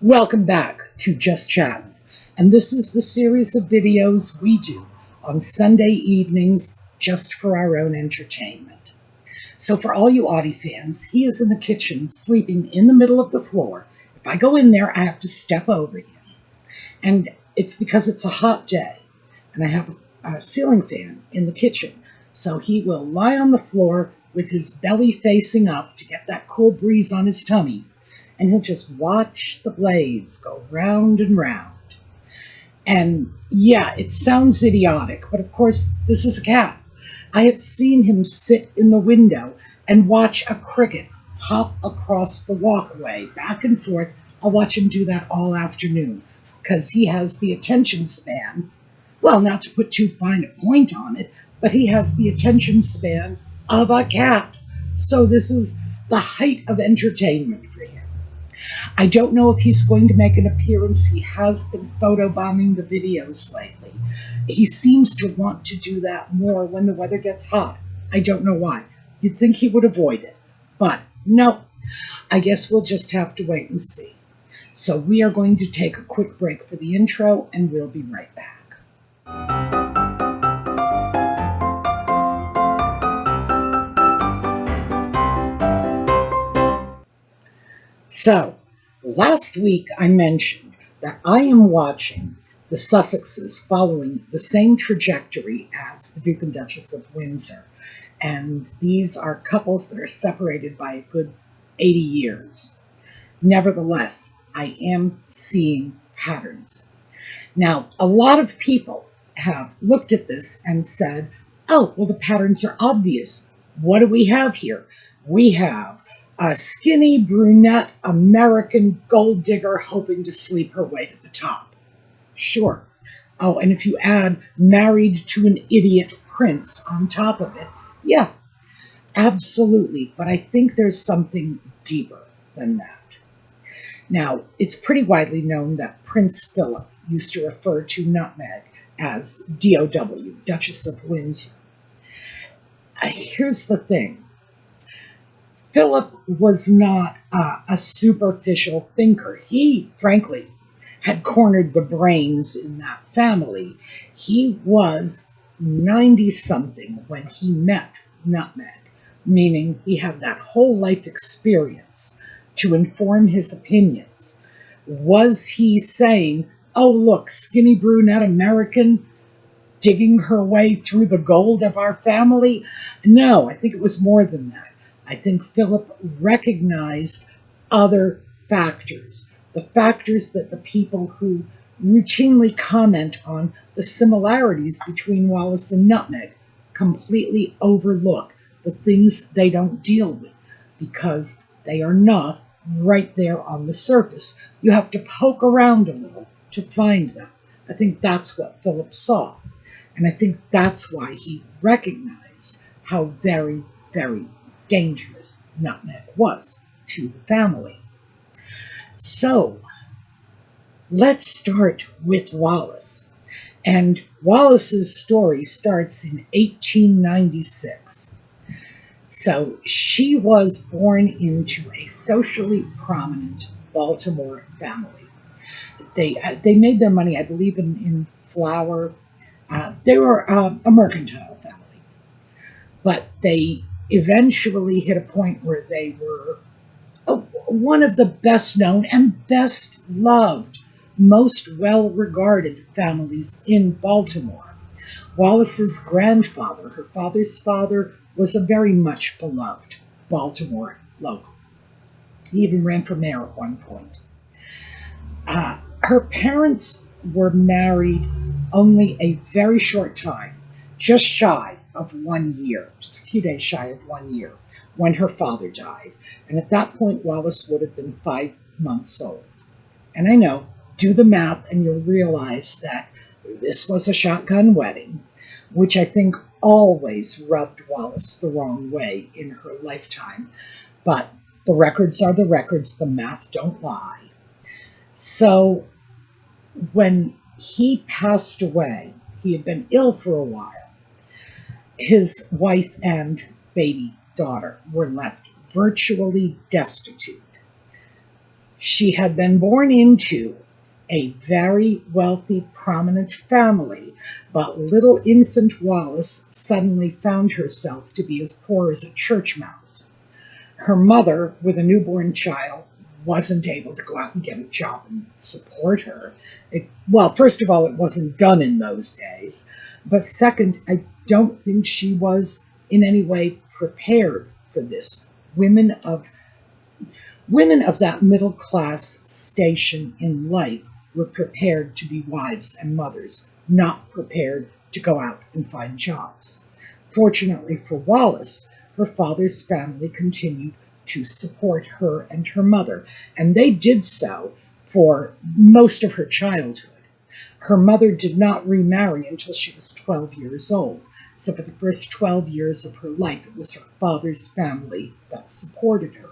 Welcome back to Just Chattin, and this is the series of videos we do on Sunday evenings just for our own entertainment. So for all you Audie fans, he is in the kitchen sleeping in the middle of the floor. If I go in there, I have to step over him. And it's because it's a hot day, and I have a ceiling fan in the kitchen. So he will lie on the floor with his belly facing up to get that cool breeze on his tummy, and he'll just watch the blades go round and round. And yeah, it sounds idiotic, but of course, this is a cat. I have seen him sit in the window and watch a cricket hop across the walkway, back and forth. I'll watch him do that all afternoon, because he has the attention span, well, not to put too fine a point on it, but he has the attention span of a cat. So this is the height of entertainment for him. I don't know if he's going to make an appearance. He has been photobombing the videos lately. He seems to want to do that more when the weather gets hot. I don't know why. You'd think he would avoid it. But no, I guess we'll just have to wait and see. So we are going to take a quick break for the intro, and we'll be right back. So, last week I mentioned that I am watching the Sussexes following the same trajectory as the Duke and Duchess of Windsor. And these are couples that are separated by a good 80 years. Nevertheless, I am seeing patterns. Now, a lot of people have looked at this and said, oh, well, the patterns are obvious. What do we have here? We have a skinny, brunette, American gold digger hoping to sleep her way to the top. Sure. Oh, and if you add married to an idiot prince on top of it, yeah, absolutely. But I think there's something deeper than that. Now, it's pretty widely known that Prince Philip used to refer to Nutmeg as DOW, Duchess of Windsor. Here's the thing. Philip was not a superficial thinker. He, frankly, had cornered the brains in that family. He was 90-something when he met Nutmeg, meaning he had that whole life experience to inform his opinions. Was he saying, oh, look, skinny brunette American digging her way through the gold of our family? No, I think it was more than that. I think Philip recognized other factors, the factors that the people who routinely comment on the similarities between Wallace and Nutmeg completely overlook, the things they don't deal with, because they are not right there on the surface. You have to poke around a little to find them. I think that's what Philip saw, and I think that's why he recognized how very, very dangerous Nutmeg was to the family. So, let's start with Wallace. And Wallace's story starts in 1896. So, she was born into a socially prominent Baltimore family. They made their money, I believe, in flour. They were a mercantile family. But they eventually hit a point where they were one of the best known and best loved, most well-regarded families in Baltimore. Wallace's grandfather, her father's father, was a very much beloved Baltimore local. He even ran for mayor at one point. Her parents were married only a very short time, just shy of 1 year, just a few days shy of 1 year, when her father died. And at that point, Wallace would have been 5 months old. And I know, do the math and you'll realize that this was a shotgun wedding, which I think always rubbed Wallace the wrong way in her lifetime. But the records are the records, the math don't lie. So when he passed away, he had been ill for a while. His wife and baby daughter were left virtually destitute. She had been born into a very wealthy, prominent family, but little infant Wallace suddenly found herself to be as poor as a church mouse. Her mother, with a newborn child, wasn't able to go out and get a job and support her. Well, first of all, it wasn't done in those days. But second, I don't think she was in any way prepared for this. Women of that middle class station in life were prepared to be wives and mothers, not prepared to go out and find jobs. Fortunately for Wallace, her father's family continued to support her and her mother, and they did so for most of her childhood. Her mother did not remarry until she was 12 years old, so for the first 12 years of her life, it was her father's family that supported her.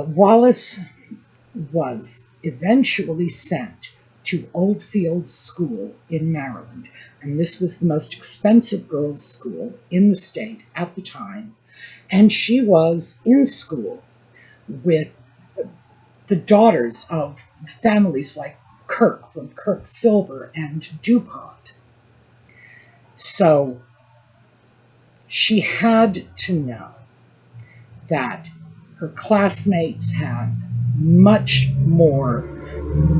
Wallace was eventually sent to Oldfield School in Maryland, and this was the most expensive girls' school in the state at the time. And she was in school with the daughters of families like Kirk, from Kirk Silver and DuPont. So she had to know that her classmates had much more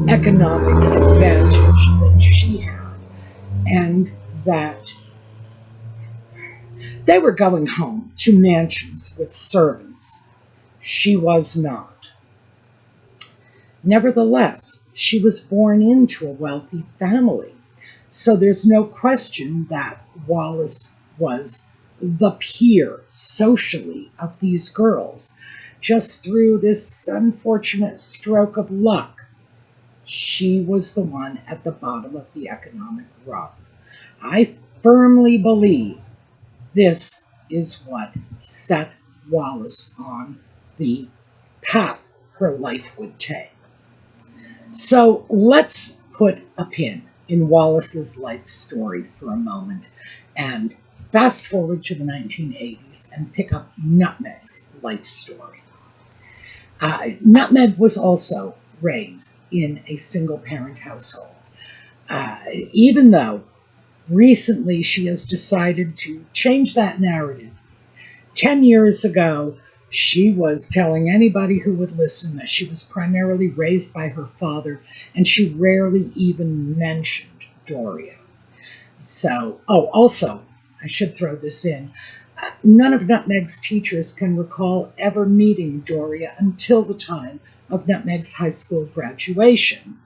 economic advantage than she had, and that they were going home to mansions with servants. She was not. Nevertheless, she was born into a wealthy family, so there's no question that Wallace was the peer socially of these girls. Just through this unfortunate stroke of luck, she was the one at the bottom of the economic rung. I firmly believe this is what set Wallace on the path her life would take. So let's put a pin in Wallace's life story for a moment and fast forward to the 1980s and pick up Nutmeg's life story. Nutmeg was also raised in a single-parent household, even though recently she has decided to change that narrative. 10 years ago, she was telling anybody who would listen that she was primarily raised by her father, and she rarely even mentioned Doria. So, also, I should throw this in. None of Nutmeg's teachers can recall ever meeting Doria until the time of Nutmeg's high school graduation.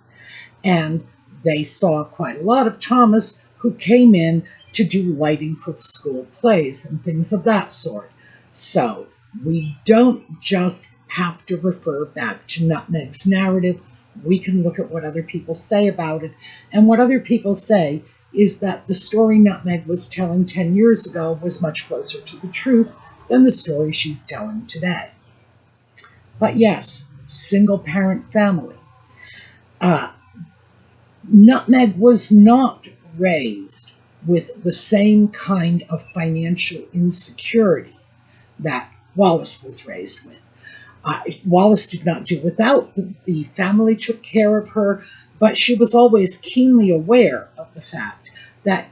And they saw quite a lot of Thomas, who came in to do lighting for the school plays and things of that sort. So we don't just have to refer back to Nutmeg's narrative. We can look at what other people say about it. And what other people say is that the story Nutmeg was telling 10 years ago was much closer to the truth than the story she's telling today. But yes, single-parent family. Nutmeg was not raised with the same kind of financial insecurity that Wallace was raised with. Wallace did not do without. The family took care of her, but she was always keenly aware of the fact that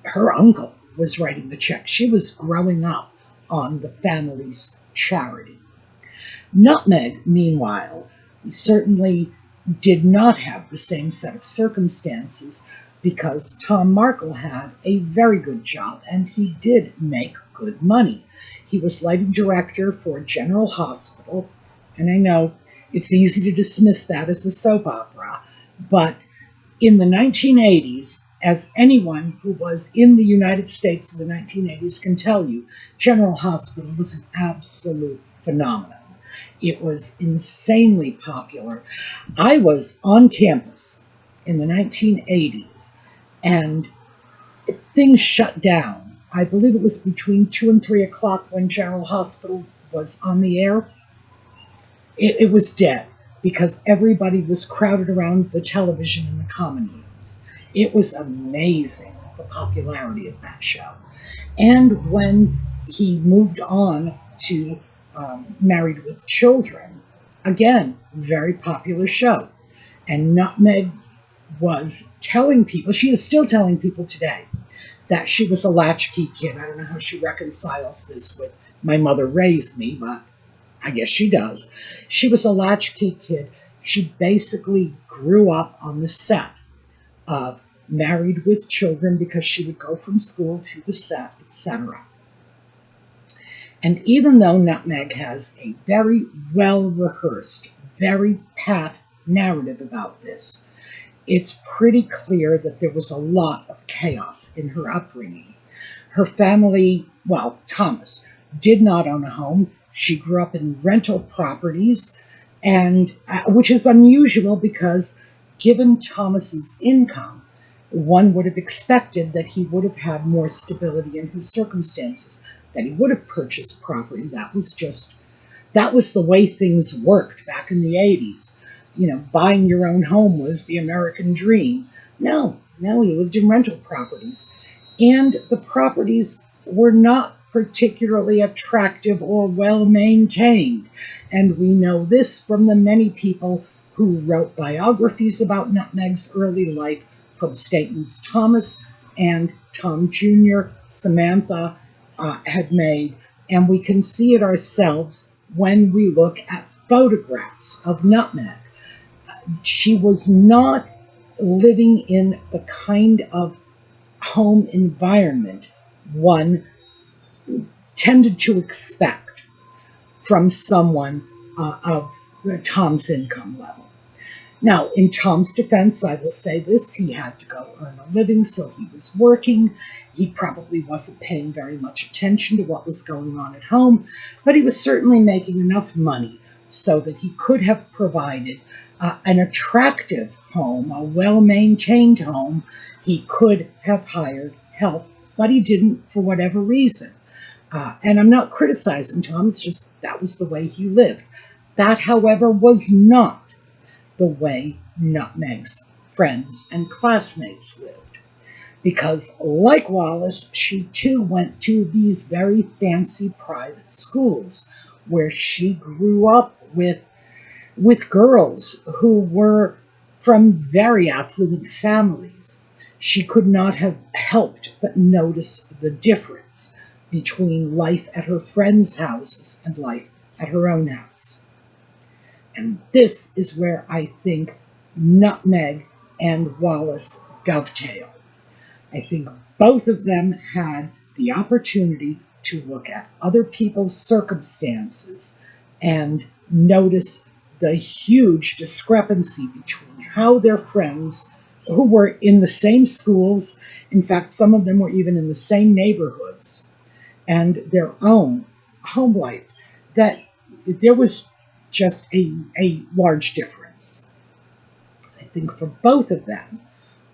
her uncle was writing the check. She was growing up on the family's charity. Nutmeg, meanwhile, certainly did not have the same set of circumstances because Tom Markle had a very good job and he did make good money. He was lighting director for General Hospital, and I know it's easy to dismiss that as a soap opera, but in the 1980s, as anyone who was in the United States in the 1980s can tell you, General Hospital was an absolute phenomenon. It was insanely popular. I was on campus in the 1980s, and things shut down. I believe it was between 2 and 3 o'clock when General Hospital was on the air. It was dead because everybody was crowded around the television in the common rooms. It was amazing, the popularity of that show. And when he moved on to Married with Children, Again, very popular show. And Nutmeg was telling people, she is still telling people today, that she was a latchkey kid. I don't know how she reconciles this with my mother raised me, but I guess she does. She was a latchkey kid. She basically grew up on the set of Married with Children because she would go from school to the set, etc. And even though Nutmeg has a very well-rehearsed, very pat narrative about this, it's pretty clear that there was a lot of chaos in her upbringing. Her family, well, Thomas, did not own a home. She grew up in rental properties, and which is unusual because given Thomas's income, one would have expected that he would have had more stability in his circumstances, that he would have purchased property. That was the way things worked back in the 80s. You know, buying your own home was the American dream. No, he lived in rental properties. And the properties were not particularly attractive or well maintained. And we know this from the many people who wrote biographies about Nutmeg's early life, from statements Thomas and Tom Jr., Samantha had made. And we can see it ourselves when we look at photographs of Nutmeg. She was not living in the kind of home environment one tended to expect from someone of Tom's income level. Now, in Tom's defense, I will say this: he had to go earn a living, so he was working. He probably wasn't paying very much attention to what was going on at home, but he was certainly making enough money so that he could have provided an attractive home, a well-maintained home. He could have hired help, but he didn't for whatever reason. And I'm not criticizing Tom, it's just that was the way he lived. That, however, was not the way Nutmeg's friends and classmates lived. Because, like Wallace, she too went to these very fancy private schools where she grew up with girls who were from very affluent families. She could not have helped but notice the difference between life at her friends' houses and life at her own house. And this is where I think Nutmeg and Wallace dovetail. I think both of them had the opportunity to look at other people's circumstances and notice the huge discrepancy between how their friends, who were in the same schools, in fact, some of them were even in the same neighborhoods, and their own home life, that there was just a large difference. I think for both of them,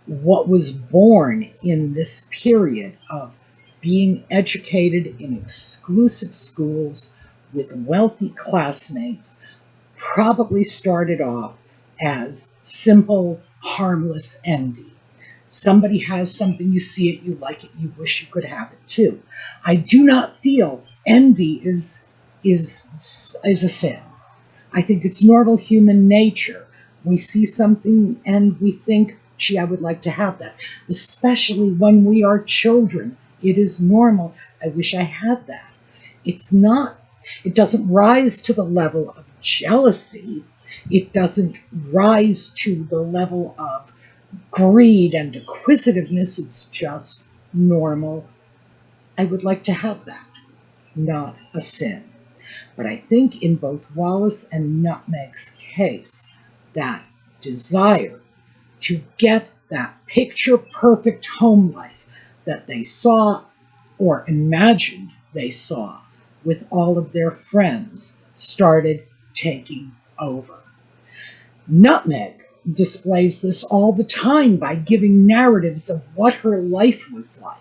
what was born in this period of being educated in exclusive schools with wealthy classmates probably started off as simple, harmless envy. Somebody has something, you see it, you like it, you wish you could have it too. I do not feel envy is a sin. I think it's normal human nature. We see something and we think, gee, I would like to have that. Especially when we are children. It is normal. I wish I had that. It doesn't rise to the level of jealousy. It doesn't rise to the level of greed and acquisitiveness. It's just normal. I would like to have that. Not a sin. But I think in both Wallace and Nutmeg's case, that desire to get that picture-perfect home life that they saw or imagined they saw with all of their friends started taking over. Nutmeg displays this all the time by giving narratives of what her life was like.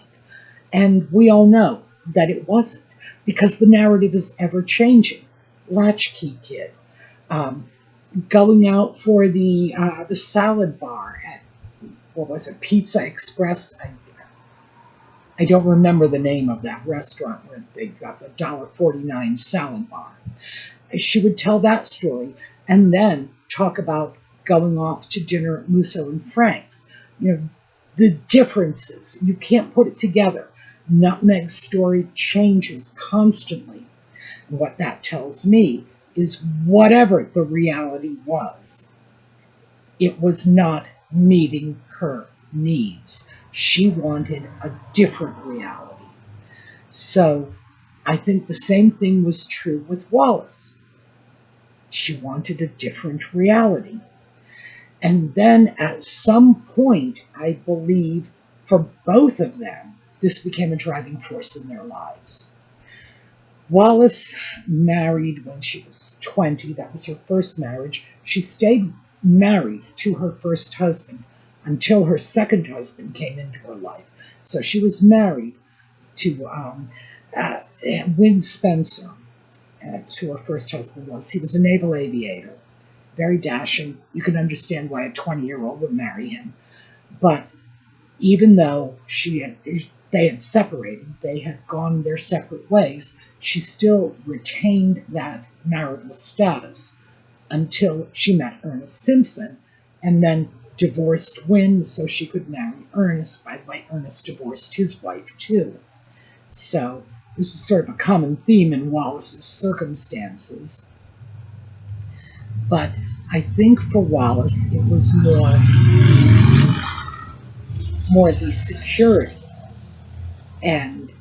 And we all know that it wasn't, because the narrative is ever-changing. Latchkey kid, going out for the salad bar at, what was it, Pizza Express? I don't remember the name of that restaurant where they got the $1.49 salad bar. She would tell that story, and then talk about going off to dinner at Musso and Frank's. The differences, you can't put it together. Nutmeg's story changes constantly. And what that tells me is whatever the reality was, it was not meeting her needs. She wanted a different reality. So I think the same thing was true with Wallace. She wanted a different reality. And then at some point, I believe, for both of them, this became a driving force in their lives. Wallace married when she was 20. That was her first marriage. She stayed married to her first husband until her second husband came into her life. So she was married to Win Spencer. That's who her first husband was. He was a naval aviator. Very dashing. You can understand why a 20-year-old would marry him. But even though they had separated, they had gone their separate ways, she still retained that marital status until she met Ernest Simpson, and then divorced Win so she could marry Ernest. By the way, Ernest divorced his wife too. So this was sort of a common theme in Wallace's circumstances. But I think for Wallace, it was more the security. And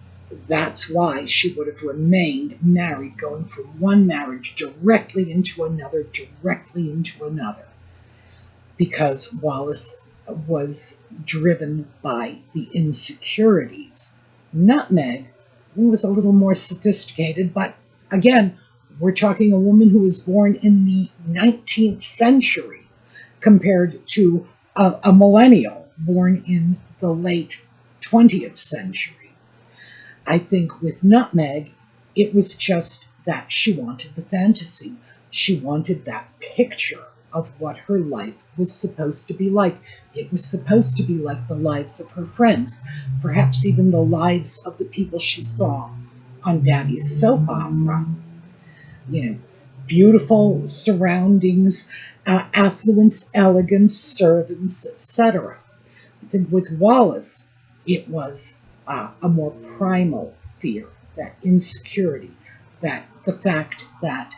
that's why she would have remained married, going from one marriage directly into another, because Wallace was driven by the insecurities. Nutmeg was a little more sophisticated, but again, we're talking a woman who was born in the 19th century compared to a millennial born in the late 20th century. I think with Nutmeg, it was just that she wanted the fantasy. She wanted that picture of what her life was supposed to be like. It was supposed to be like the lives of her friends, perhaps even the lives of the people she saw on Daddy's soap opera. Beautiful surroundings, affluence, elegance, servants, etc. I think with Wallace, it was a more primal fear, that insecurity, that the fact that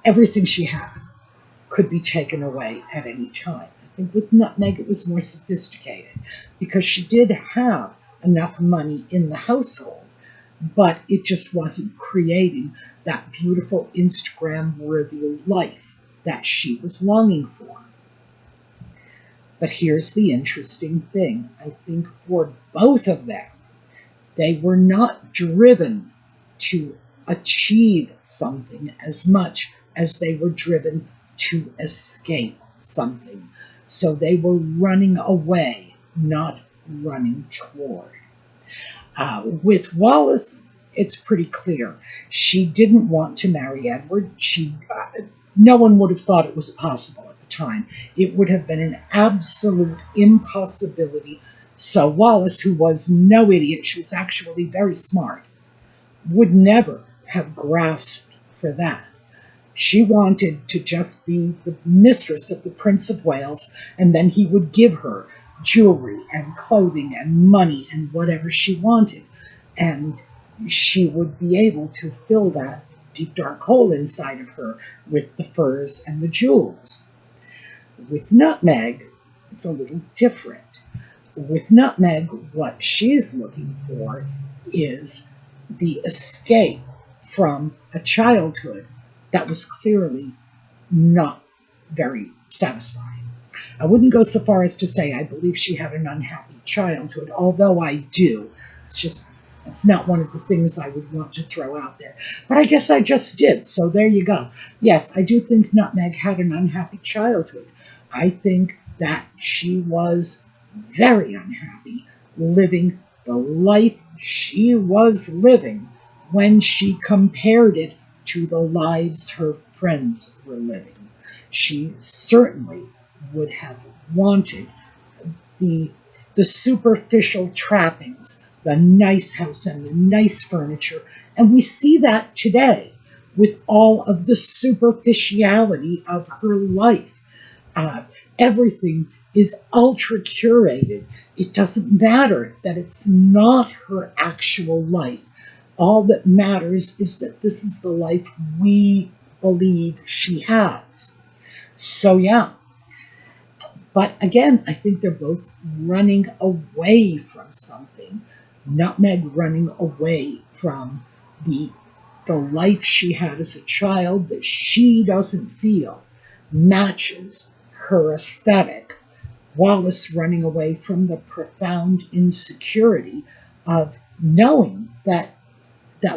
everything she had could be taken away at any time. I think with Nutmeg, it was more sophisticated because she did have enough money in the household, but it just wasn't creating that beautiful Instagram-worthy life that she was longing for. But here's the interesting thing. I think for both of them, they were not driven to achieve something as much as they were driven to escape something. So they were running away, not running toward. With Wallace, it's pretty clear. She didn't want to marry Edward. No one would have thought it was possible at the time. It would have been an absolute impossibility. So Wallace, who was no idiot, she was actually very smart, would never have grasped for that. She wanted to just be the mistress of the Prince of Wales, and then he would give her jewelry and clothing and money and whatever she wanted. And she would be able to fill that deep, dark hole inside of her with the furs and the jewels. With Nutmeg, it's a little different. With Nutmeg, what she's looking for is the escape from a childhood that was clearly not very satisfying. I wouldn't go so far as to say I believe she had an unhappy childhood, although I do. It's not one of the things I would want to throw out there. But I guess I just did, so there you go. Yes, I do think Nutmeg had an unhappy childhood. I think that she was very unhappy living the life she was living when she compared it to the lives her friends were living. She certainly would have wanted the superficial trappings, the nice house and the nice furniture. And we see that today. with all of the superficiality of her life. Everything is ultra curated. It doesn't matter that it's not her actual life. All that matters is that this is the life we believe she has. So yeah. But again, I think they're both running away from something. Nutmeg running away from the life she had as a child that she doesn't feel matches her aesthetic. Wallace running away from the profound insecurity of knowing that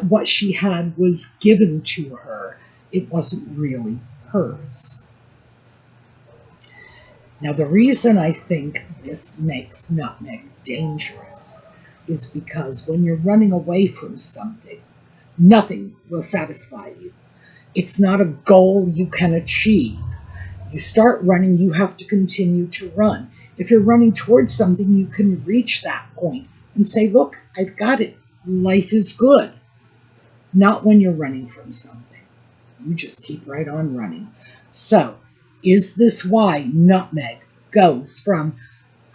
what she had was given to her. It wasn't really hers. Now, the reason I think this makes Nutmeg dangerous is because when you're running away from something, nothing will satisfy you. It's not a goal you can achieve. You start running, you have to continue to run. If you're running towards something, you can reach that point and say, look, I've got it. Life is good. Not when you're running from something. You just keep right on running. So, is this why Nutmeg goes from,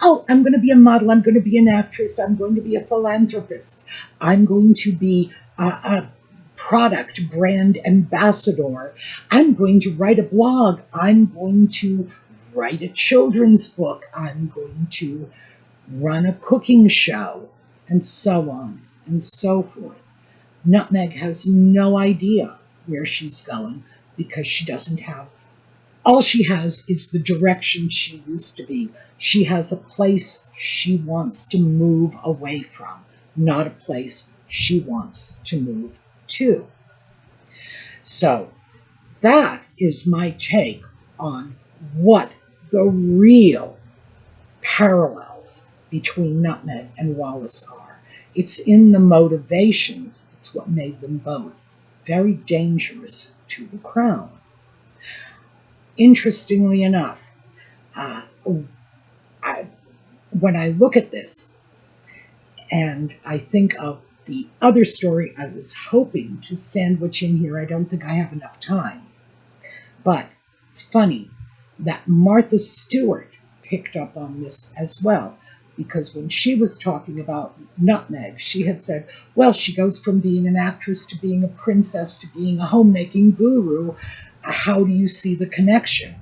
oh, I'm going to be a model, I'm going to be an actress, I'm going to be a philanthropist, I'm going to be a product brand ambassador, I'm going to write a blog, I'm going to write a children's book, I'm going to run a cooking show, and so on and so forth. Nutmeg has no idea where she's going because she doesn't have, all she has is the direction she used to be. She has a place she wants to move away from, not a place she wants to move to. So that is my take on what the real parallels between Nutmeg and Wallace are. It's in the motivations. It's what made them both very dangerous to the crown. Interestingly enough, when I look at this and I think of the other story I was hoping to sandwich in here, I don't think I have enough time. But it's funny that Martha Stewart picked up on this as well, because when she was talking about Nutmeg, she had said, well, she goes from being an actress to being a princess to being a homemaking guru. How do you see the connection?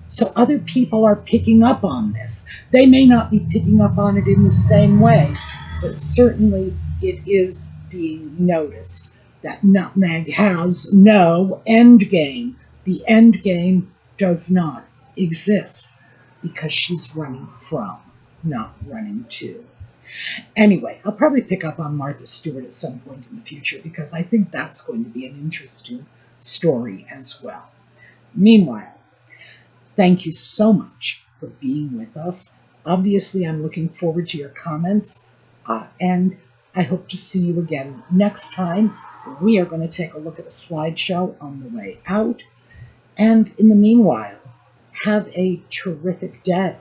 So other people are picking up on this. They may not be picking up on it in the same way, but certainly it is being noticed that Nutmeg has no end game. The end game does not exist because she's running from, not running to. Anyway, I'll probably pick up on Martha Stewart at some point in the future because I think that's going to be an interesting story as well. Meanwhile, thank you so much for being with us. Obviously, I'm looking forward to your comments, and I hope to see you again next time. We are going to take a look at a slideshow on the way out. And in the meanwhile, have a terrific day.